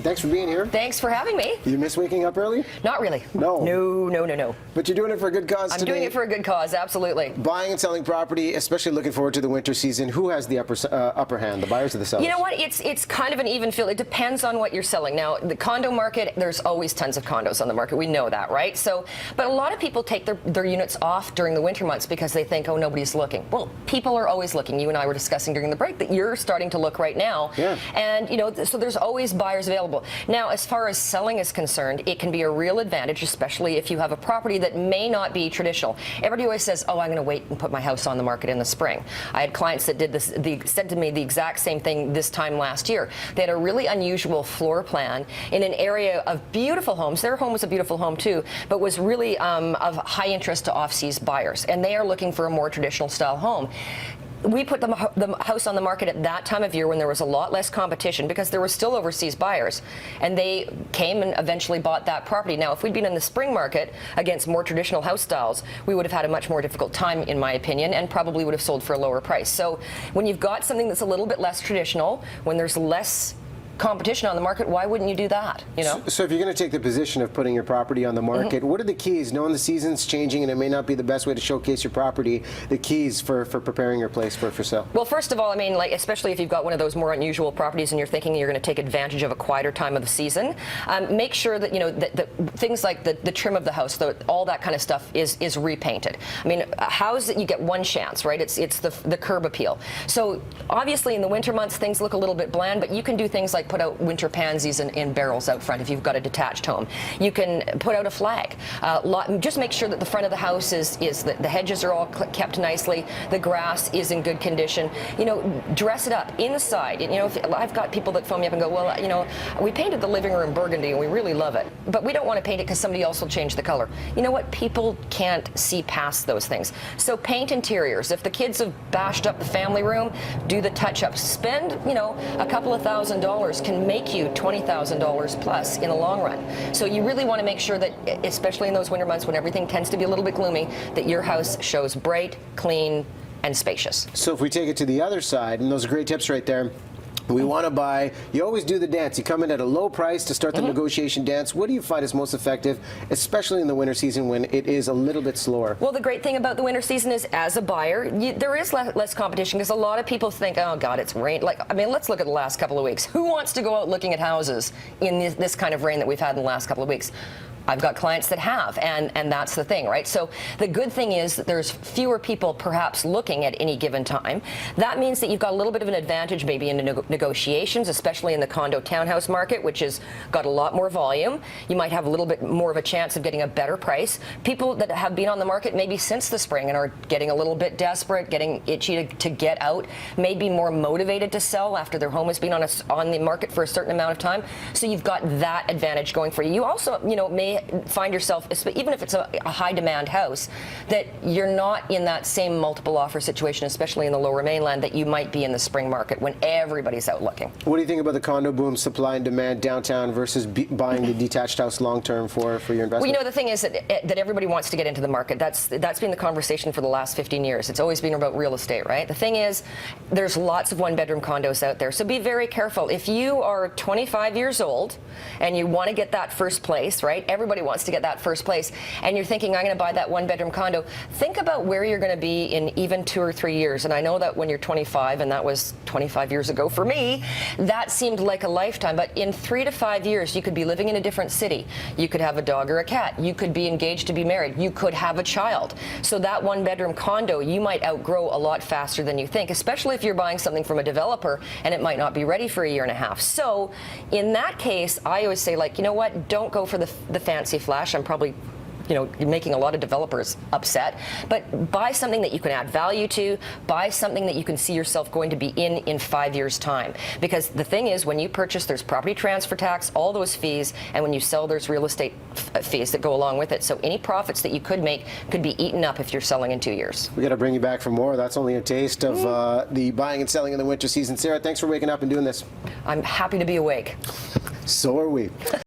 Thanks for being here. Thanks for having me. You miss waking up early? Not really. No. No. But you're doing it for a good cause today. I'm doing it for a good cause, absolutely. Buying and selling property, especially looking forward to the winter season. Who has the upper hand, the buyers or the sellers? You know what? It's kind of an even field. It depends on what you're selling. Now, the condo market, there's always tons of condos on the market. We know that, right? So, but a lot of people take their units off during the winter months because they think, oh, nobody's looking. Well, people are always looking. You and I were discussing during the break that you're starting to look right now. Yeah. And, you know, so there's always buyers available. Now, as far as selling is concerned, it can be a real advantage, especially if you have a property that may not be traditional. Everybody always says, oh, I'm going to wait and put my house on the market in the spring. I had clients that did this, said to me the exact same thing this time last year. They had a really unusual floor plan in an area of beautiful homes. Their home was a beautiful home too, but was really of high interest to off-seas buyers. And they are looking for a more traditional style home. We put the house on the market at that time of year when there was a lot less competition because there were still overseas buyers, and they came and eventually bought that property. Now, if we'd been in the spring market against more traditional house styles, we would have had a much more difficult time, in my opinion, and probably would have sold for a lower price. So when you've got something that's a little bit less traditional, when there's less competition on the market, why wouldn't you do that? You know. So if you're going to take the position of putting your property on the market, what are the keys? Knowing the season's changing and it may not be the best way to showcase your property, the keys for preparing your place for sale? Well, first of all, I mean, like, especially if you've got one of those more unusual properties and you're thinking you're going to take advantage of a quieter time of the season, make sure that, you know, that things like the trim of the house, all that kind of stuff is repainted. I mean, how's that you get one chance, right? It's the curb appeal. So obviously in the winter months things look a little bit bland, but you can do things like put out winter pansies in barrels out front if you've got a detached home. You can put out a flag. Just make sure that the front of the house is the hedges are all kept nicely, the grass is in good condition. You know, dress it up inside. You know, if I've got people that phone me up and go, well, you know, we painted the living room burgundy and we really love it, but we don't want to paint it because somebody else will change the color. You know what? People can't see past those things. So paint interiors. If the kids have bashed up the family room, do the touch-ups. Spend, you know, a couple of $1,000s can make you $20,000 plus in the long run. So you really want to make sure that, especially in those winter months when everything tends to be a little bit gloomy, that your house shows bright, clean, and spacious. So if we take it to the other side, and those are great tips right there, we want to buy, you always do the dance. You come in at a low price to start the negotiation dance. What do you find is most effective, especially in the winter season when it is a little bit slower? Well, the great thing about the winter season is, as a buyer, there is less competition because a lot of people think, oh, God, it's rain. Like, I mean, let's look at the last couple of weeks. Who wants to go out looking at houses in this kind of rain that we've had in the last couple of weeks? I've got clients that have, and that's the thing, right? So the good thing is that there's fewer people perhaps looking at any given time. That means that you've got a little bit of an advantage maybe in negotiations, especially in the condo townhouse market, which has got a lot more volume. You might have a little bit more of a chance of getting a better price. People that have been on the market maybe since the spring and are getting a little bit desperate, getting itchy to get out, may be more motivated to sell after their home has been on the market for a certain amount of time. So you've got that advantage going for you. You also, you know, may find yourself, even if it's a high demand house, that you're not in that same multiple offer situation, especially in the lower mainland, that you might be in the spring market when everybody's out looking. What do you think about the condo boom, supply and demand downtown versus buying the detached house long term for your investment? Well, you know, the thing is that everybody wants to get into the market. That's been the conversation for the last 15 years. It's always been about real estate, right? The thing is, there's lots of one-bedroom condos out there, so be very careful. If you are 25 years old and you want to get that first place, right? Everybody wants to get that first place, and you're thinking, I'm going to buy that one-bedroom condo. Think about where you're going to be in even 2 or 3 years. And I know that when you're 25, and that was 25 years ago for me, that seemed like a lifetime. But in 3 to 5 years, you could be living in a different city. You could have a dog or a cat. You could be engaged to be married. You could have a child. So that one-bedroom condo, you might outgrow a lot faster than you think, especially if you're buying something from a developer and it might not be ready for a year and a half. So in that case, I always say, like, you know what, don't go for the fancy flash. I'm probably, you know, making a lot of developers upset, but buy something that you can add value to, buy something that you can see yourself going to be in 5 years' time. Because the thing is, when you purchase, there's property transfer tax, all those fees, and when you sell, there's real estate fees that go along with it. So any profits that you could make could be eaten up if you're selling in 2 years. We got to bring you back for more. That's only a taste of the buying and selling in the winter season. Sarah, thanks for waking up and doing this. I'm happy to be awake. So are we.